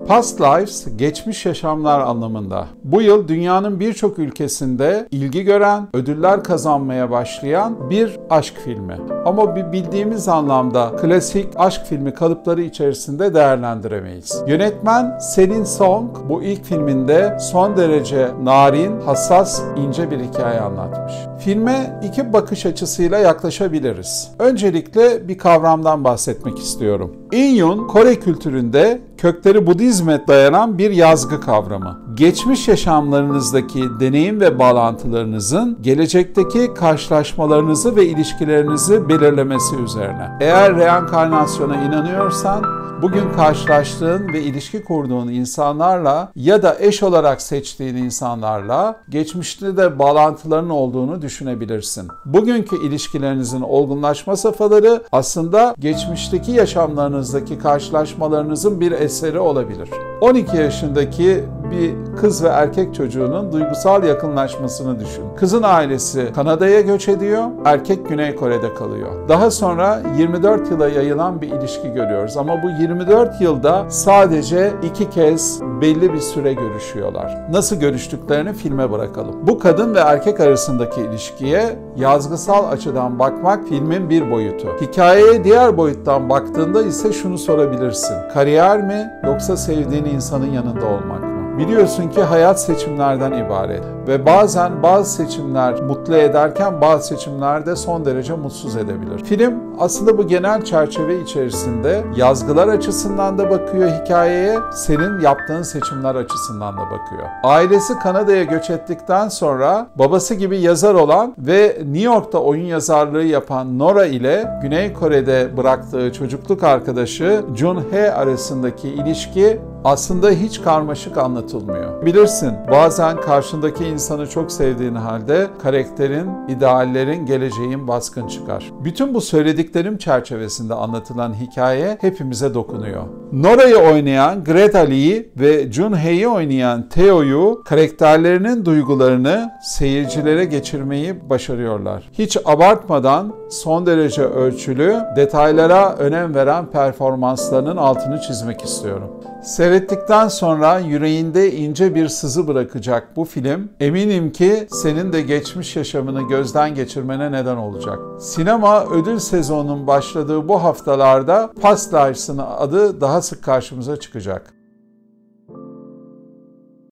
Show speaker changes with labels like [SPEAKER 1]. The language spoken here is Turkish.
[SPEAKER 1] Past lives, geçmiş yaşamlar anlamında. Bu yıl dünyanın birçok ülkesinde ilgi gören, ödüller kazanmaya başlayan bir aşk filmi. Ama bildiğimiz anlamda klasik aşk filmi kalıpları içerisinde değerlendiremeyiz. Yönetmen Celine Song bu ilk filminde son derece narin, hassas, ince bir hikaye anlatmış. Filme iki bakış açısıyla yaklaşabiliriz. Öncelikle bir kavramdan bahsetmek istiyorum. İnyun, Kore kültüründe kökleri Budizm'e dayanan bir yazgı kavramı. Geçmiş yaşamlarınızdaki deneyim ve bağlantılarınızın gelecekteki karşılaşmalarınızı ve ilişkilerinizi belirlemesi üzerine. Eğer reenkarnasyona inanıyorsan, bugün karşılaştığın ve ilişki kurduğun insanlarla ya da eş olarak seçtiğin insanlarla geçmişte de bağlantıların olduğunu düşünebilirsin. Bugünkü ilişkilerinizin olgunlaşma safhaları aslında geçmişteki yaşamlarınızdaki karşılaşmalarınızın bir eseri olabilir. 12 yaşındaki bir kız ve erkek çocuğunun duygusal yakınlaşmasını düşün. Kızın ailesi Kanada'ya göç ediyor, erkek Güney Kore'de kalıyor. Daha sonra 24 yıla yayılan bir ilişki görüyoruz ama bu 24 yılda sadece 2 kez belli bir süre görüşüyorlar. Nasıl görüştüklerini filme bırakalım. Bu kadın ve erkek arasındaki ilişkiye yazgısal açıdan bakmak filmin bir boyutu. Hikayeye diğer boyuttan baktığında ise şunu sorabilirsin. Kariyer mi yoksa sevdiğin insanın yanında olmak mı? Biliyorsun ki hayat seçimlerden ibaret ve bazen bazı seçimler mutlu ederken bazı seçimler de son derece mutsuz edebilir. Film aslında bu genel çerçeve içerisinde yazgılar açısından da bakıyor hikayeye, senin yaptığın seçimler açısından da bakıyor. Ailesi Kanada'ya göç ettikten sonra babası gibi yazar olan ve New York'ta oyun yazarlığı yapan Nora ile Güney Kore'de bıraktığı çocukluk arkadaşı Jun-Hae arasındaki ilişki aslında hiç karmaşık anlatılmıyor. Bilirsin, bazen karşındaki insanı çok sevdiğin halde karakterin, ideallerin, geleceğin baskın çıkar. Bütün bu söylediklerim çerçevesinde anlatılan hikaye hepimize dokunuyor. Nora'yı oynayan Greta Lee ve Jun-Hae'yi oynayan Taeyo'yu karakterlerinin duygularını seyircilere geçirmeyi başarıyorlar. Hiç abartmadan son derece ölçülü, detaylara önem veren performanslarının altını çizmek istiyorum. Seyrettikten sonra yüreğinde ince bir sızı bırakacak bu film, eminim ki senin de geçmiş yaşamını gözden geçirmene neden olacak. Sinema ödül sezonunun başladığı bu haftalarda Past Lives'ın adı daha sık karşımıza çıkacak.